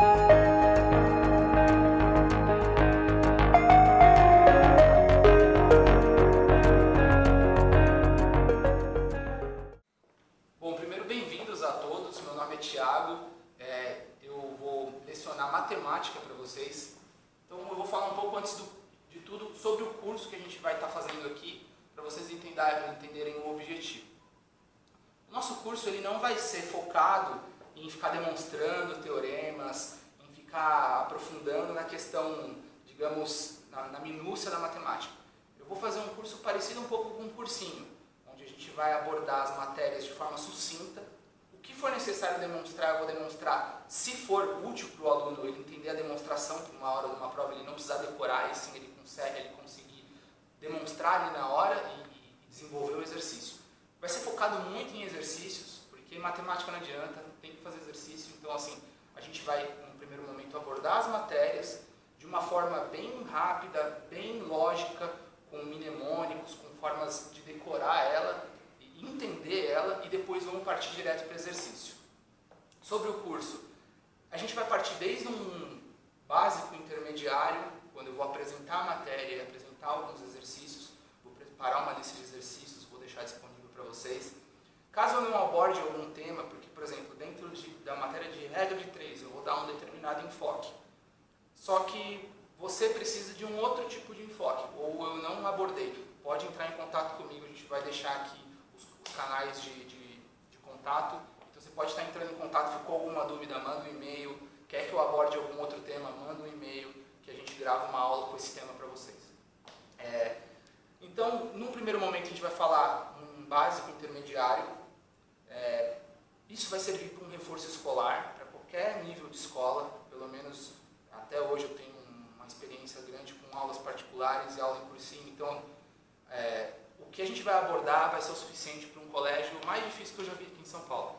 Bom, primeiro, bem-vindos a todos. Meu nome é Thiago. Eu vou lecionar matemática para vocês. Então, eu vou falar um pouco antes de tudo sobre o curso que a gente vai estar fazendo aqui, para vocês entenderem o objetivo. O nosso curso ele não vai ser focado em ficar demonstrando teoremas, em ficar aprofundando na questão, digamos, na minúcia da matemática. Eu vou fazer um curso parecido um pouco com um cursinho, onde a gente vai abordar as matérias de forma sucinta. O que for necessário demonstrar, eu vou demonstrar. Se for útil para o aluno ele entender a demonstração, que uma hora de uma prova ele não precisar decorar, e sim ele conseguir demonstrar ali na hora e desenvolver o exercício. Vai ser focado muito em exercícios, porque matemática não adianta, tem que fazer exercício. Então, assim, a gente vai, no primeiro momento, abordar as matérias de uma forma bem rápida, bem lógica, com mnemônicos, com formas de decorar ela, entender ela, e depois vamos partir direto para o exercício. Sobre o curso, a gente vai partir desde um básico intermediário, quando eu vou apresentar a matéria e apresentar alguns exercícios, vou preparar uma lista de exercícios, vou deixar disponível para vocês. Caso eu não aborde algum tema, porque, por exemplo, dentro da matéria de regra de 3, eu vou dar um determinado enfoque. Só que você precisa de um outro tipo de enfoque, ou eu não abordei. Pode entrar em contato comigo, a gente vai deixar aqui os canais de contato. Então você pode estar entrando em contato, ficou alguma dúvida, manda um e-mail. Quer que eu aborde algum outro tema, manda um e-mail, que a gente grava uma aula com esse tema para vocês. Então, num primeiro momento a gente vai falar um básico intermediário. Isso vai servir para um reforço escolar, para qualquer nível de escola. Pelo menos até hoje eu tenho uma experiência grande com aulas particulares e aula em cursinho. Então, o que a gente vai abordar vai ser o suficiente para um colégio mais difícil que eu já vi aqui em São Paulo.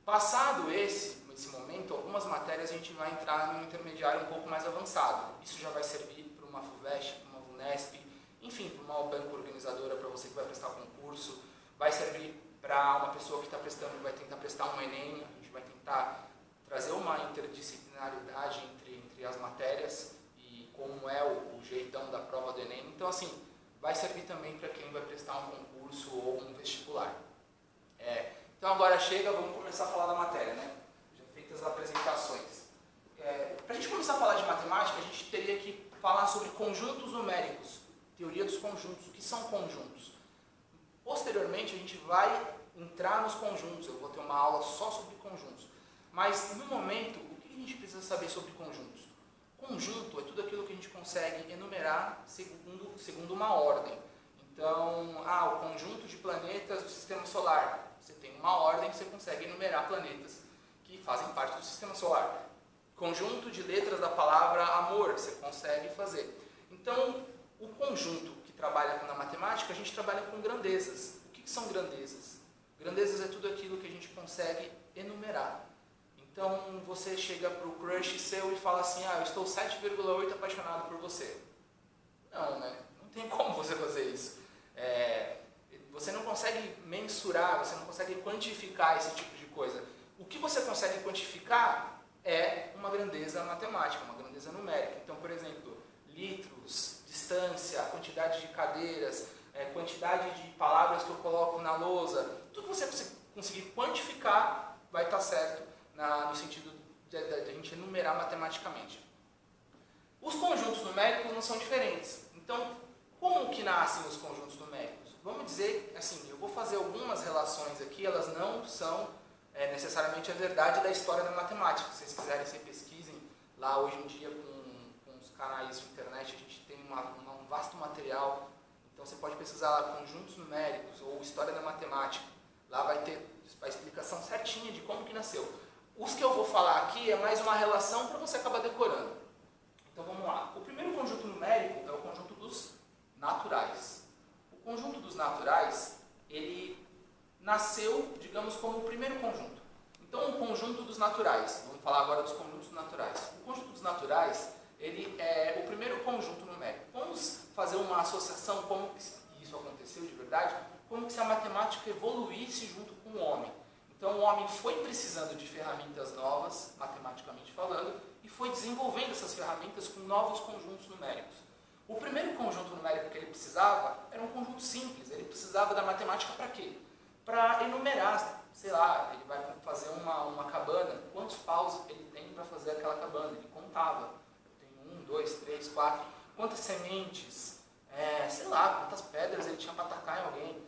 Passado esse momento, algumas matérias a gente vai entrar no intermediário um pouco mais avançado. Isso já vai servir para uma FUVEST, para uma VUNESP, enfim, para uma banca organizadora, para você que vai prestar concurso. Vai servir para uma pessoa que está prestando, vai tentar prestar um Enem. A gente vai tentar trazer uma interdisciplinaridade entre as matérias e como é o jeitão da prova do Enem. Então, assim, vai servir também para quem vai prestar um concurso ou um vestibular. Então agora vamos começar a falar da matéria, né? Já feitas as apresentações. Para a gente começar a falar de matemática, a gente teria que falar sobre conjuntos numéricos, teoria dos conjuntos, o que são conjuntos. Posteriormente a gente vai entrar nos conjuntos, eu vou ter uma aula só sobre conjuntos. Mas no momento, o que a gente precisa saber sobre conjuntos? Conjunto é tudo aquilo que a gente consegue enumerar segundo uma ordem. Então, o conjunto de planetas do Sistema Solar. Você tem uma ordem que você consegue enumerar planetas que fazem parte do Sistema Solar. Conjunto de letras da palavra amor, você consegue fazer. Então, o conjunto que trabalha na matemática, a gente trabalha com grandezas. O que são grandezas? Grandezas é tudo aquilo que a gente consegue enumerar. Então, você chega para o crush seu e fala assim, eu estou 7,8 apaixonado por você. Não, né? Não tem como você fazer isso. Você não consegue mensurar, você não consegue quantificar esse tipo de coisa. O que você consegue quantificar é uma grandeza matemática, uma grandeza numérica. Então, por exemplo, litros, distância, quantidade de cadeiras, quantidade de palavras que eu coloco na lousa. Tudo que você conseguir quantificar vai estar certo no sentido de a gente enumerar matematicamente. Os conjuntos numéricos não são diferentes. Então, como que nascem os conjuntos numéricos? Vamos dizer, assim, eu vou fazer algumas relações aqui, elas não são necessariamente a verdade da história da matemática. Se vocês quiserem, vocês pesquisem lá hoje em dia com os canais de internet, a gente tem um vasto material. Então você pode pesquisar lá conjuntos numéricos ou história da matemática. Lá vai ter a explicação certinha de como que nasceu. Os que eu vou falar aqui é mais uma relação para você acabar decorando. Então vamos lá. O primeiro conjunto numérico é o conjunto dos naturais. O conjunto dos naturais, ele nasceu, digamos, como o primeiro conjunto. Então o conjunto dos naturais, vamos falar agora dos conjuntos naturais. O conjunto dos naturais, ele é o primeiro conjunto numérico. Vamos fazer uma associação, como que isso aconteceu de verdade, como que se a matemática evoluísse junto com o homem. Então o homem foi precisando de ferramentas novas, matematicamente falando, foi desenvolvendo essas ferramentas com novos conjuntos numéricos. O primeiro conjunto numérico que ele precisava era um conjunto simples. Ele precisava da matemática para quê? Para enumerar, sei lá, ele vai fazer uma cabana, quantos paus ele tem para fazer aquela cabana? Ele contava. Tem 1, 2, 3, 4. Quantas sementes? Sei lá, quantas pedras ele tinha para atacar em alguém.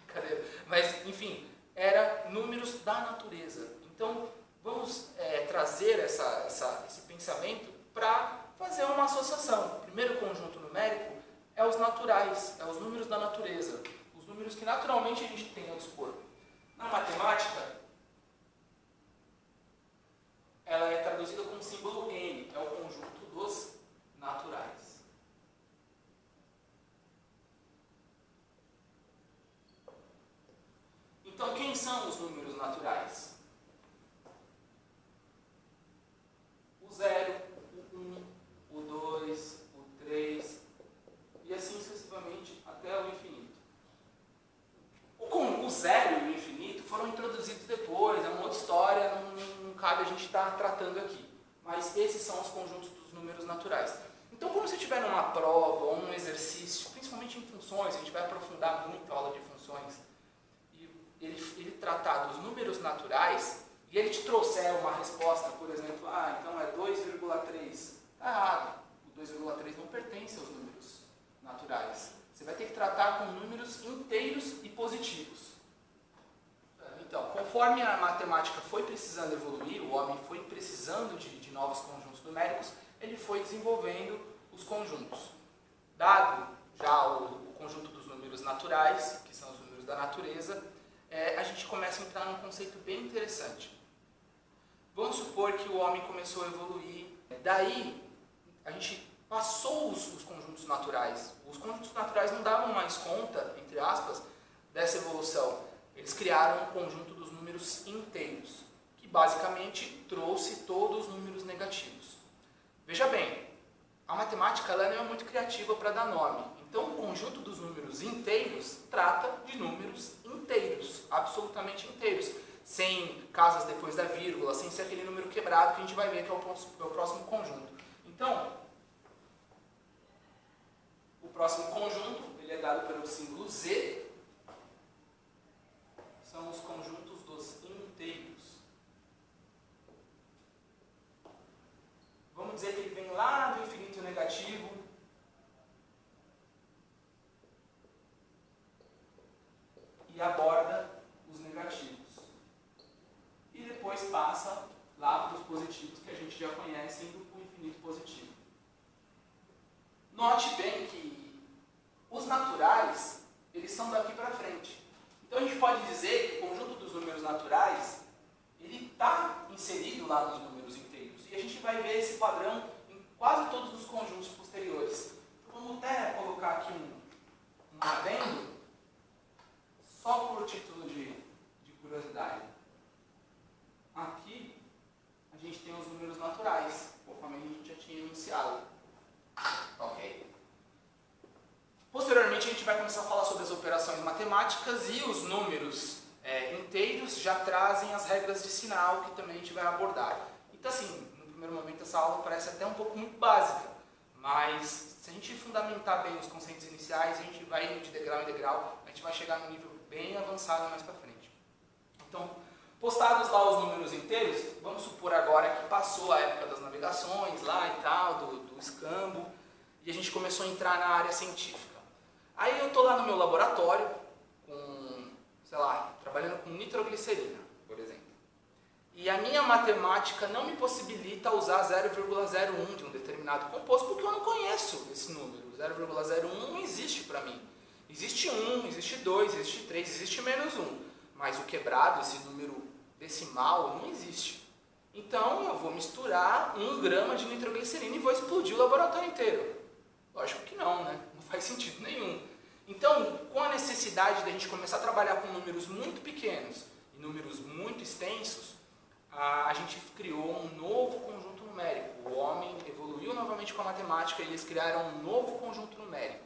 Brincadeira. Mas, enfim, era números da natureza. Então, vamos trazer esse pensamento para fazer uma associação. O primeiro conjunto numérico é os naturais, é os números da natureza, os números que naturalmente a gente tem ao dispor. Na matemática, ela é traduzida com o símbolo N, é o conjunto dos naturais. Então, quem são os números naturais? O 0, o 1, o 2, o 3 e assim sucessivamente até o infinito. O 0 e o infinito foram introduzidos depois, é uma outra história, não cabe a gente estar tratando aqui. Mas esses são os conjuntos dos números naturais. Então, quando você tiver numa prova ou um exercício, principalmente em funções, a gente vai aprofundar muito a aula de funções, e ele tratar dos números naturais, e ele te trouxer uma resposta, por exemplo, então é 2,3. Está errado. O 2,3 não pertence aos números naturais. Você vai ter que tratar com números inteiros e positivos. Então, conforme a matemática foi precisando evoluir, o homem foi precisando de novos conjuntos numéricos, ele foi desenvolvendo os conjuntos. Dado já o conjunto dos números naturais, que são os números da natureza, a gente começa a entrar num conceito bem interessante. Vamos supor que o homem começou a evoluir, daí a gente passou os conjuntos naturais. Os conjuntos naturais não davam mais conta, entre aspas, dessa evolução. Eles criaram um conjunto dos números inteiros, que basicamente trouxe todos os números negativos. Veja bem, a matemática ela não é muito criativa para dar nome. Então, o conjunto dos números inteiros trata de números inteiros, absolutamente inteiros, sem casas depois da vírgula, sem ser aquele número quebrado que a gente vai ver que é o próximo conjunto. Então, o próximo conjunto ele é dado pelo símbolo Z, são os conjuntos dos inteiros. Vamos dizer que ele vem lá do infinito negativo e aborda os negativos. E depois passa lá para os positivos que a gente já conhece, indo para o infinito positivo. Note bem que os naturais, eles são daqui para frente. Então a gente pode dizer que o conjunto dos números naturais, ele está inserido lá nos números inteiros. E a gente vai ver esse padrão em quase todos os conjuntos posteriores. Então, vamos até colocar aqui um adendo, só por título de curiosidade. Aqui, a gente tem os números naturais, conforme a gente já tinha iniciado. Ok? Posteriormente, a gente vai começar a falar sobre as operações matemáticas e os números inteiros já trazem as regras de sinal que também a gente vai abordar. Então, assim, no primeiro momento, essa aula parece até um pouco muito básica, mas se a gente fundamentar bem os conceitos iniciais, a gente vai indo de degrau em degrau, a gente vai chegar num nível bem avançado mais para frente. Então, postados lá os números inteiros, vamos supor agora que passou a época das navegações lá e tal, do escambo, e a gente começou a entrar na área científica. Aí eu estou lá no meu laboratório, trabalhando com nitroglicerina, por exemplo. E a minha matemática não me possibilita usar 0,01 de um determinado composto, porque eu não conheço esse número. 0,01 não existe para mim. Existe 1, existe 2, existe 3, existe menos 1. Mas o quebrado, esse número decimal, não existe. Então eu vou misturar 1 grama de nitroglicerina e vou explodir o laboratório inteiro. Lógico que não, né? Não faz sentido nenhum. Então, com a necessidade de a gente começar a trabalhar com números muito pequenos e números muito extensos, a gente criou um novo conjunto numérico. O homem evoluiu novamente com a matemática e eles criaram um novo conjunto numérico.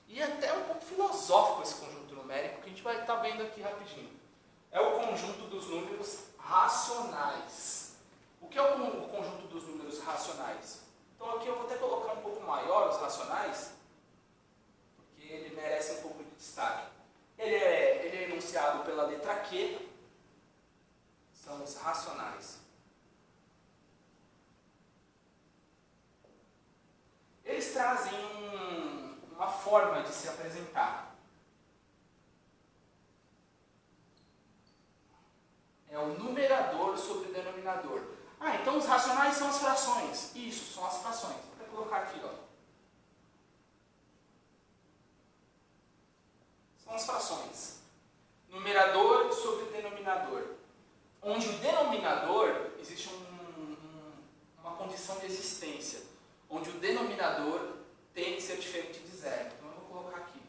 E até um pouco filosófico esse conjunto numérico que a gente vai estar vendo aqui rapidinho. É o conjunto dos números racionais. O que é o conjunto dos números racionais? Então aqui eu vou até colocar um pouco maior os racionais, porque ele merece um pouco de destaque. Ele é enunciado pela letra Q, são os racionais. Eles trazem uma forma de se apresentar. É o numerador sobre o denominador. Ah, então os racionais são as frações. Isso, são as frações. Vou colocar aqui, ó. São as frações. Numerador sobre o denominador. Onde o denominador, existe uma condição de existência. Onde o denominador tem que ser diferente de zero. Então eu vou colocar aqui.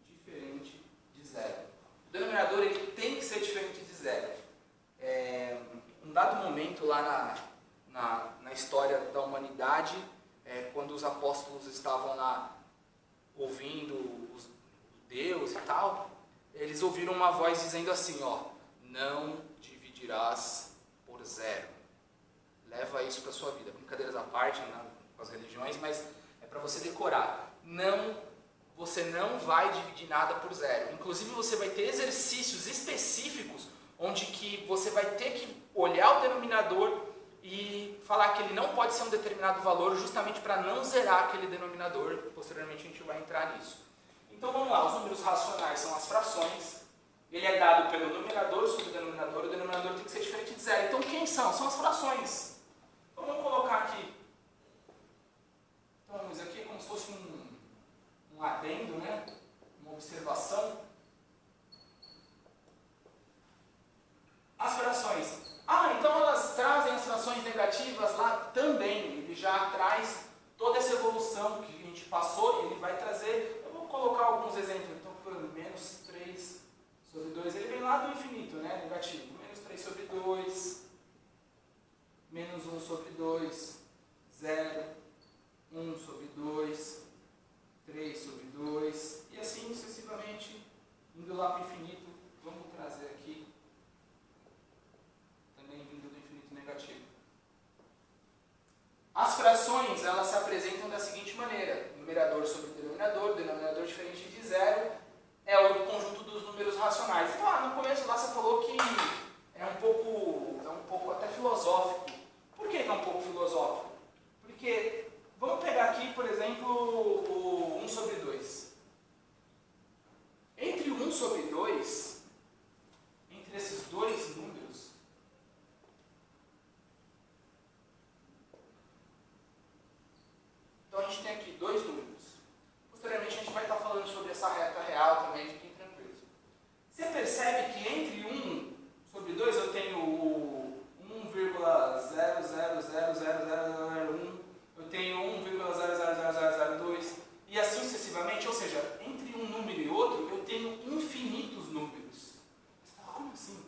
Diferente de zero. O denominador ele tem que ser diferente de zero. Um dado momento lá na história da humanidade, quando os apóstolos estavam lá ouvindo Deus e tal, eles ouviram uma voz dizendo assim, ó, não dividirás por zero. Leva isso para a sua vida. Brincadeiras à parte, né, com as religiões, mas é para você decorar. Você não vai dividir nada por zero. Inclusive você vai ter exercícios específicos onde que você vai ter que olhar o denominador e falar que ele não pode ser um determinado valor justamente para não zerar aquele denominador. Posteriormente a gente vai entrar nisso. Então vamos lá, os números racionais são as frações. Ele é dado pelo numerador sobre o denominador tem que ser diferente de zero. Então quem são? São as frações. Então vamos colocar aqui. Então isso aqui é como se fosse um adendo, né? Uma observação. As frações. Então elas trazem as frações negativas lá também. Ele já traz toda essa evolução que a gente passou, ele vai trazer. Eu vou colocar alguns exemplos. Então, por menos 3 sobre 2, ele vem lá do infinito, né? Negativo. Menos 3 sobre 2, menos 1 sobre 2, 0, 1 sobre 2, 3 sobre 2, e assim sucessivamente, indo lá para o infinito. Vamos trazer aqui. Vindo do infinito negativo. As frações, elas se apresentam da seguinte maneira. Numerador sobre denominador diferente de zero, é o conjunto dos números racionais. Então, no começo lá você falou que é um pouco até filosófico. Por que é um pouco filosófico? Porque, vamos pegar aqui, por exemplo, o 1 sobre 2. Entre o 1 sobre 2, entre esses dois números, então a gente tem aqui dois números. Posteriormente a gente vai estar falando sobre essa reta real também, fiquem tranquilos. Você percebe que entre 1 sobre 2 eu tenho o 1,00000001, eu tenho 1,000002 e assim sucessivamente, ou seja, entre um número e outro eu tenho infinitos números. Você fala, como assim?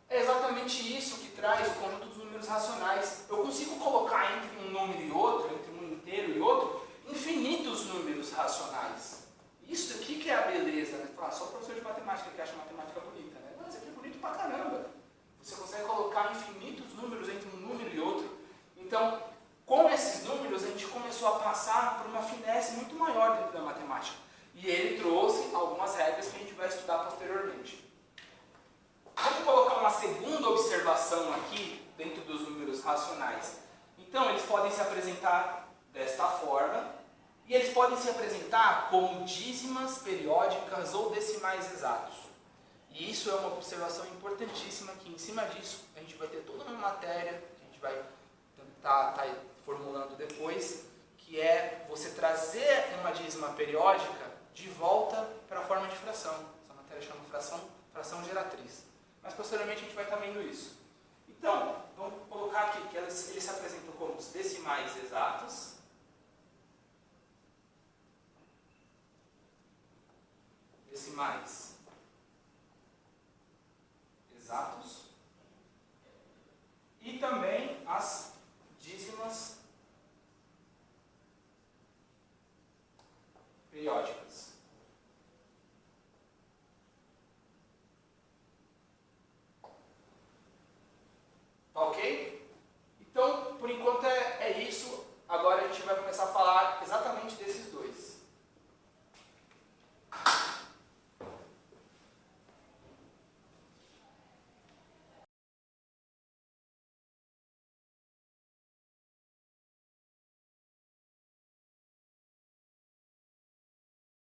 É exatamente isso que traz o conjunto dos números racionais. Eu consigo colocar entre um número e outro, entre um inteiro e outro, infinitos números racionais. Isso aqui que é a beleza, né? Só o professor de matemática que acha matemática bonita, né? Mas isso aqui é bonito pra caramba. Você consegue colocar infinitos números entre um número e outro. Então, com esses números, a gente começou a passar por uma finesse muito maior dentro da matemática. E ele trouxe algumas regras que a gente vai estudar posteriormente. Vamos colocar uma segunda observação aqui dentro dos números racionais. Então, eles podem se apresentar desta forma, e eles podem se apresentar como dízimas, periódicas ou decimais exatos. E isso é uma observação importantíssima, que em cima disso a gente vai ter toda uma matéria, que a gente vai estar formulando depois, que é você trazer uma dízima periódica de volta para a forma de fração. Essa matéria chama fração geratriz. Mas posteriormente a gente vai estar vendo isso. Então, vamos colocar aqui que eles se apresentam como os decimais exatos. Decimais exatos. E também as